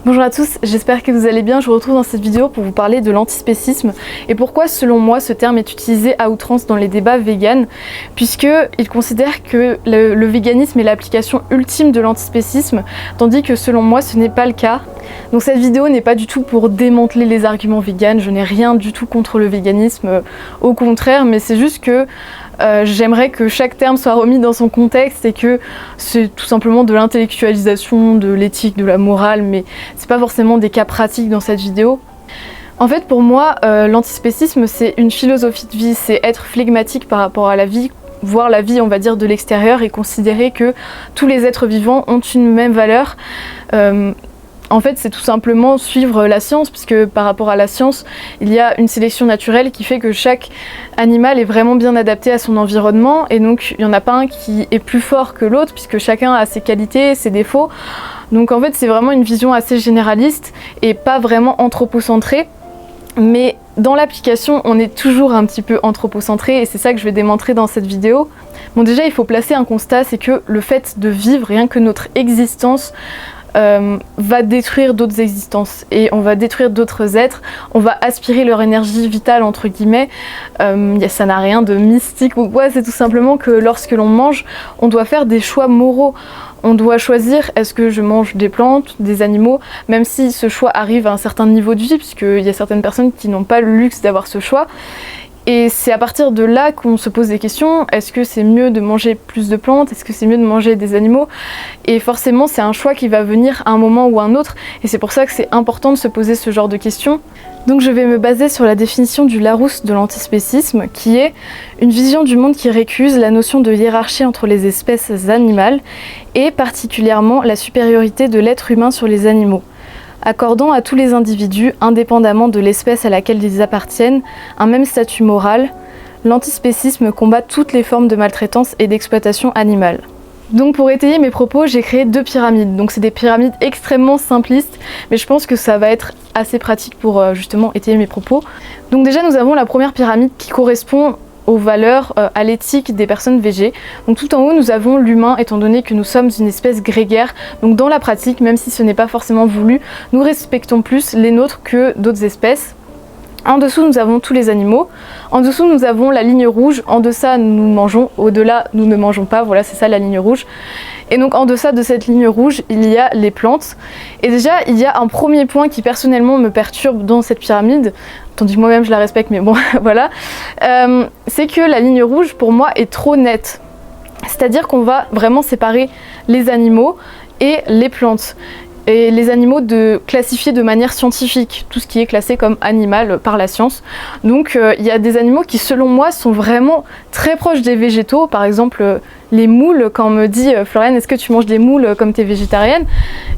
Bonjour à tous, j'espère que vous allez bien. Je vous retrouve dans cette vidéo pour vous parler de l'antispécisme et pourquoi selon moi ce terme est utilisé à outrance dans les débats véganes, puisqu'ils considèrent que le véganisme est l'application ultime de l'antispécisme, tandis que selon moi ce n'est pas le cas. Donc cette vidéo n'est pas du tout pour démanteler les arguments véganes, je n'ai rien du tout contre le véganisme, au contraire, mais c'est juste que j'aimerais que chaque terme soit remis dans son contexte et que c'est tout simplement de l'intellectualisation, de l'éthique, de la morale, mais c'est pas forcément des cas pratiques dans cette vidéo. En fait, pour moi, l'antispécisme, c'est une philosophie de vie, c'est être flegmatique par rapport à la vie, voir la vie, on va dire, de l'extérieur et considérer que tous les êtres vivants ont une même valeur. En fait, c'est tout simplement suivre la science, puisque par rapport à la science, il y a une sélection naturelle qui fait que chaque animal est vraiment bien adapté à son environnement, et donc il n'y en a pas un qui est plus fort que l'autre, puisque chacun a ses qualités, ses défauts. Donc en fait, c'est vraiment une vision assez généraliste et pas vraiment anthropocentrée. Mais dans l'application, on est toujours un petit peu anthropocentré, et c'est ça que je vais démontrer dans cette vidéo. Bon, déjà, il faut placer un constat, c'est que le fait de vivre, rien que notre existence, va détruire d'autres existences et on va détruire d'autres êtres, on va aspirer leur énergie vitale entre guillemets. Ça n'a rien de mystique ou quoi, c'est tout simplement que lorsque l'on mange, on doit faire des choix moraux. On doit choisir, est-ce que je mange des plantes, des animaux, même si ce choix arrive à un certain niveau de vie, puisqu'il y a certaines personnes qui n'ont pas le luxe d'avoir ce choix. Et c'est à partir de là qu'on se pose des questions, est-ce que c'est mieux de manger plus de plantes, est-ce que c'est mieux de manger des animaux? Et forcément c'est un choix qui va venir à un moment ou à un autre, et c'est pour ça que c'est important de se poser ce genre de questions. Donc je vais me baser sur la définition du Larousse de l'antispécisme, qui est une vision du monde qui récuse la notion de hiérarchie entre les espèces animales, et particulièrement la supériorité de l'être humain sur les animaux, accordant à tous les individus, indépendamment de l'espèce à laquelle ils appartiennent, un même statut moral. L'antispécisme combat toutes les formes de maltraitance et d'exploitation animale. Donc pour étayer mes propos, j'ai créé deux pyramides. Donc c'est des pyramides extrêmement simplistes, mais je pense que ça va être assez pratique pour justement étayer mes propos. Donc déjà nous avons la première pyramide qui correspond aux valeurs, à l'éthique des personnes végées. Donc tout en haut nous avons l'humain, étant donné que nous sommes une espèce grégaire, donc dans la pratique, même si ce n'est pas forcément voulu, nous respectons plus les nôtres que d'autres espèces. En dessous nous avons tous les animaux, en dessous nous avons la ligne rouge, en deçà nous mangeons, au-delà nous ne mangeons pas, voilà c'est ça la ligne rouge. Et donc en deçà de cette ligne rouge, il y a les plantes. Et déjà il y a un premier point qui personnellement me perturbe dans cette pyramide, tandis que moi-même je la respecte, mais bon voilà, c'est que la ligne rouge pour moi est trop nette. C'est-à-dire qu'on va vraiment séparer les animaux et les plantes. Et les animaux classifiés de manière scientifique, tout ce qui est classé comme animal par la science. Donc il y a des animaux qui selon moi sont vraiment très proches des végétaux, par exemple les moules. Quand on me dit Floriane, est-ce que tu manges des moules comme tu es végétarienne?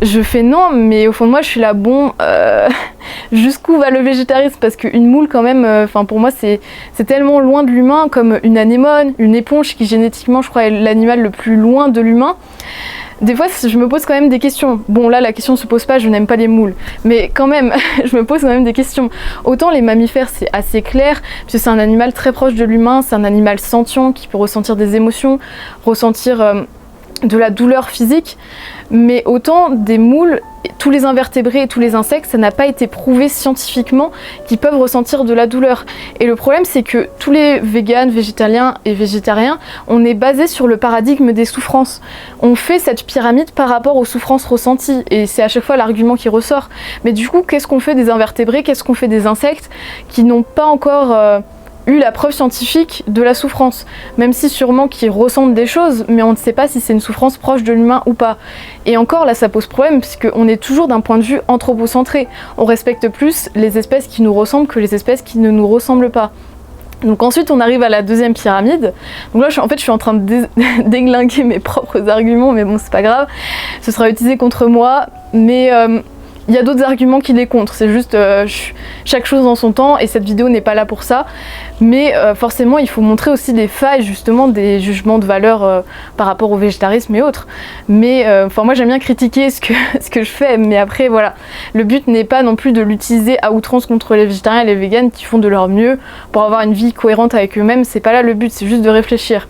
Je fais non, mais au fond de moi je suis là, bon, jusqu'où va le végétarisme? Parce qu'une moule quand même, pour moi c'est tellement loin de l'humain, comme une anémone, une éponge qui génétiquement je crois est l'animal le plus loin de l'humain. Des fois, je me pose quand même des questions. Bon, là, la question ne se pose pas, je n'aime pas les moules. Mais quand même, je me pose quand même des questions. Autant les mammifères, c'est assez clair, puisque c'est un animal très proche de l'humain, c'est un animal sentient qui peut ressentir des émotions, ressentir de la douleur physique. Mais autant des moules, tous les invertébrés et tous les insectes, ça n'a pas été prouvé scientifiquement qu'ils peuvent ressentir de la douleur. Et le problème, c'est que tous les véganes, végétaliens et végétariens, on est basé sur le paradigme des souffrances. On fait cette pyramide par rapport aux souffrances ressenties, et c'est à chaque fois l'argument qui ressort. Mais du coup, qu'est-ce qu'on fait des invertébrés, qu'est-ce qu'on fait des insectes qui n'ont pas encore eu la preuve scientifique de la souffrance, même si sûrement qu'ils ressentent des choses, mais on ne sait pas si c'est une souffrance proche de l'humain ou pas. Et encore là ça pose problème, puisqu'on est toujours d'un point de vue anthropocentré. On respecte plus les espèces qui nous ressemblent que les espèces qui ne nous ressemblent pas. Donc ensuite on arrive à la deuxième pyramide. Donc là je suis en train de déglinguer mes propres arguments, mais bon c'est pas grave, ce sera utilisé contre moi, mais il y a d'autres arguments qui les contre, c'est juste chaque chose en son temps, et cette vidéo n'est pas là pour ça. Mais forcément il faut montrer aussi des failles, justement des jugements de valeur par rapport au végétarisme et autres. Mais moi j'aime bien critiquer ce que je fais, mais après voilà, le but n'est pas non plus de l'utiliser à outrance contre les végétariens et les véganes qui font de leur mieux pour avoir une vie cohérente avec eux-mêmes. C'est pas là le but, c'est juste de réfléchir.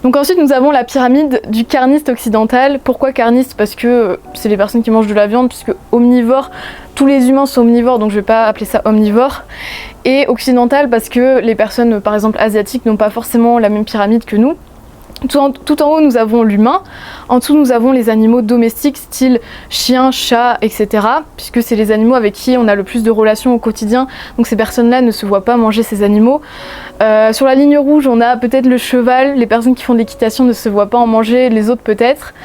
Donc ensuite nous avons la pyramide du carniste occidental. Pourquoi carniste? Parce que c'est les personnes qui mangent de la viande, puisque omnivore, tous les humains sont omnivores, donc je vais pas appeler ça omnivore. Et occidental parce que les personnes par exemple asiatiques n'ont pas forcément la même pyramide que nous. Tout en haut nous avons l'humain, en dessous nous avons les animaux domestiques style chien, chat, etc. Puisque c'est les animaux avec qui on a le plus de relations au quotidien, donc ces personnes-là ne se voient pas manger ces animaux. Sur la ligne rouge on a peut-être le cheval, les personnes qui font de l'équitation ne se voient pas en manger, les autres peut-être.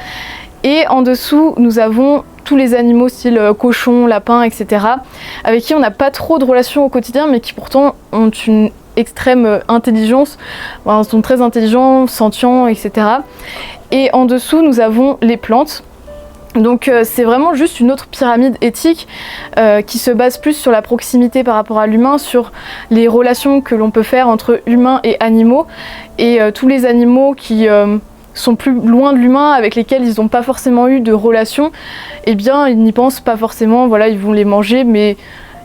Et en dessous nous avons tous les animaux style cochon, lapin, etc. avec qui on n'a pas trop de relations au quotidien mais qui pourtant ont une extrême intelligence, ils sont très intelligents, sentients, etc. Et en dessous nous avons les plantes. Donc c'est vraiment juste une autre pyramide éthique qui se base plus sur la proximité par rapport à l'humain, sur les relations que l'on peut faire entre humains et animaux, et tous les animaux qui sont plus loin de l'humain, avec lesquels ils n'ont pas forcément eu de relation, eh bien ils n'y pensent pas forcément, voilà, ils vont les manger, mais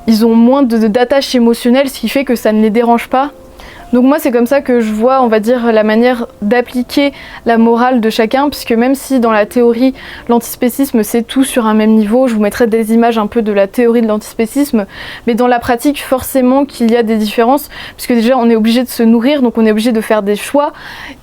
ils ont moins d'attache émotionnelle, ce qui fait que ça ne les dérange pas. Donc moi c'est comme ça que je vois, on va dire, la manière d'appliquer la morale de chacun, puisque même si dans la théorie l'antispécisme c'est tout sur un même niveau, je vous mettrai des images un peu de la théorie de l'antispécisme, mais dans la pratique forcément qu'il y a des différences, puisque déjà on est obligé de se nourrir, donc on est obligé de faire des choix,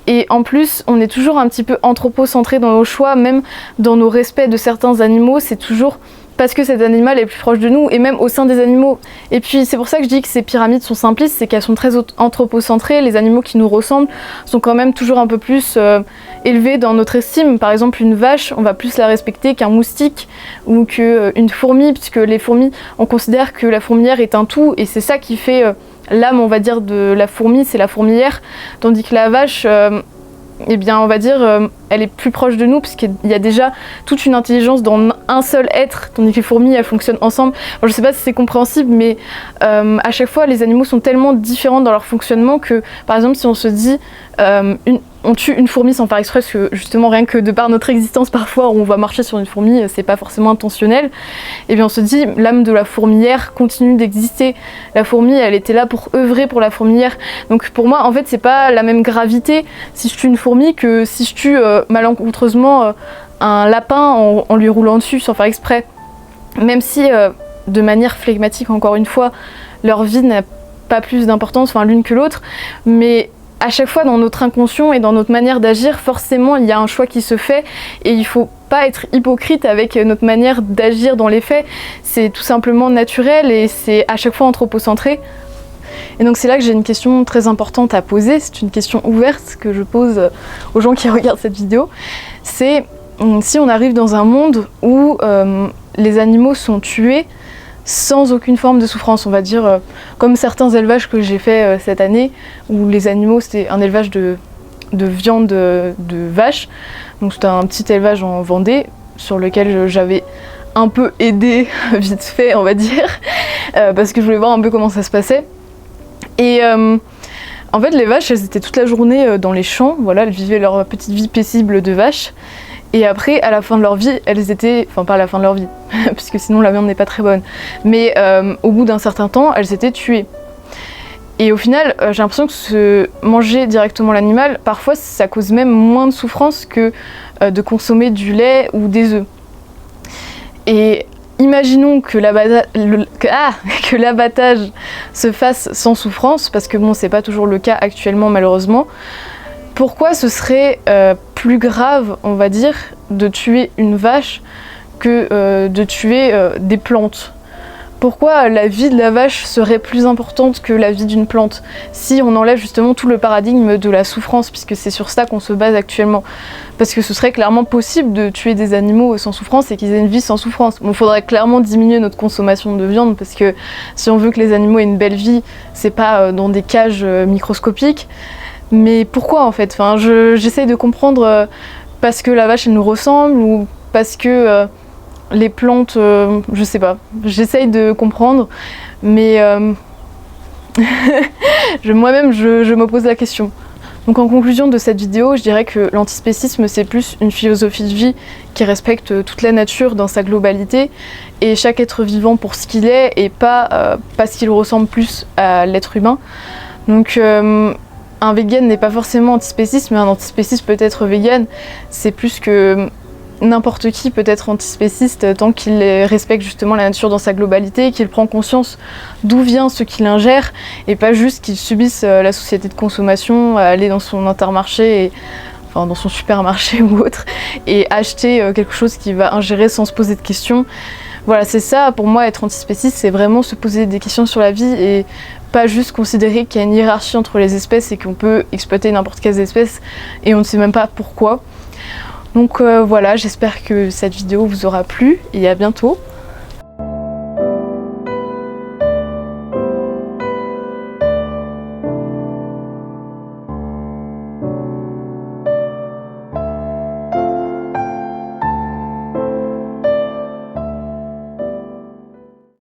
et en plus on est toujours un petit peu anthropocentré dans nos choix, même dans nos respects de certains animaux, c'est toujours parce que cet animal est plus proche de nous, et même au sein des animaux. Et puis c'est pour ça que je dis que ces pyramides sont simplistes, c'est qu'elles sont très anthropocentrées, les animaux qui nous ressemblent sont quand même toujours un peu plus élevés dans notre estime. Par exemple une vache, on va plus la respecter qu'un moustique ou qu'une fourmi, puisque les fourmis, on considère que la fourmilière est un tout, et c'est ça qui fait l'âme, on va dire, de la fourmi, c'est la fourmilière, tandis que la vache... eh bien on va dire elle est plus proche de nous puisqu'il y a déjà toute une intelligence dans un seul être, tandis que les fourmis elles fonctionnent ensemble. Bon, je sais pas si c'est compréhensible, mais à chaque fois les animaux sont tellement différents dans leur fonctionnement que par exemple si on se dit on tue une fourmi sans faire exprès, parce que justement rien que de par notre existence parfois on va marcher sur une fourmi, c'est pas forcément intentionnel, et bien on se dit l'âme de la fourmilière continue d'exister. La fourmi elle était là pour œuvrer pour la fourmilière, donc pour moi en fait c'est pas la même gravité si je tue une fourmi que si je tue malencontreusement un lapin en lui roulant dessus sans faire exprès, même si de manière flegmatique encore une fois leur vie n'a pas plus d'importance l'une que l'autre, mais à chaque fois dans notre inconscient et dans notre manière d'agir, forcément il y a un choix qui se fait, et il faut pas être hypocrite avec notre manière d'agir dans les faits, c'est tout simplement naturel et c'est à chaque fois anthropocentré. Et donc c'est là que j'ai une question très importante à poser, c'est une question ouverte que je pose aux gens qui regardent cette vidéo, c'est si on arrive dans un monde où les animaux sont tués sans aucune forme de souffrance, on va dire, comme certains élevages que j'ai fait cette année, où les animaux, c'était un élevage de viande de vache, donc c'était un petit élevage en Vendée, sur lequel j'avais un peu aidé, vite fait, on va dire, parce que je voulais voir un peu comment ça se passait. Et en fait, les vaches, elles étaient toute la journée dans les champs, voilà, elles vivaient leur petite vie paisible de vache. Et après, à la fin de leur vie, elles étaient... Enfin, pas à la fin de leur vie, puisque sinon la viande n'est pas très bonne. Mais au bout d'un certain temps, elles étaient tuées. Et au final, j'ai l'impression que manger directement l'animal, parfois, ça cause même moins de souffrance que de consommer du lait ou des œufs. Et imaginons que l'abattage se fasse sans souffrance, parce que bon, c'est pas toujours le cas actuellement, malheureusement. Pourquoi ce serait plus grave, on va dire, de tuer une vache que de tuer des plantes? Pourquoi la vie de la vache serait plus importante que la vie d'une plante, si on enlève justement tout le paradigme de la souffrance, puisque c'est sur ça qu'on se base actuellement? Parce que ce serait clairement possible de tuer des animaux sans souffrance et qu'ils aient une vie sans souffrance. Bon, il faudrait clairement diminuer notre consommation de viande, parce que si on veut que les animaux aient une belle vie, c'est pas dans des cages microscopiques. Mais pourquoi en fait? Enfin, j'essaye de comprendre parce que la vache elle nous ressemble, ou parce que les plantes, je sais pas. J'essaye de comprendre, mais moi-même je me pose la question. Donc en conclusion de cette vidéo, je dirais que l'antispécisme c'est plus une philosophie de vie qui respecte toute la nature dans sa globalité et chaque être vivant pour ce qu'il est, et pas parce qu'il ressemble plus à l'être humain. Donc un un vegan n'est pas forcément antispéciste, mais un antispéciste peut être vegan. C'est plus que n'importe qui peut être antispéciste tant qu'il respecte justement la nature dans sa globalité, qu'il prend conscience d'où vient ce qu'il ingère et pas juste qu'il subisse la société de consommation, aller dans son Intermarché, enfin dans son supermarché ou autre, et acheter quelque chose qu'il va ingérer sans se poser de questions. Voilà, c'est ça pour moi être antispéciste, c'est vraiment se poser des questions sur la vie et pas juste considérer qu'il y a une hiérarchie entre les espèces et qu'on peut exploiter n'importe quelle espèce et on ne sait même pas pourquoi. Donc voilà, j'espère que cette vidéo vous aura plu et à bientôt.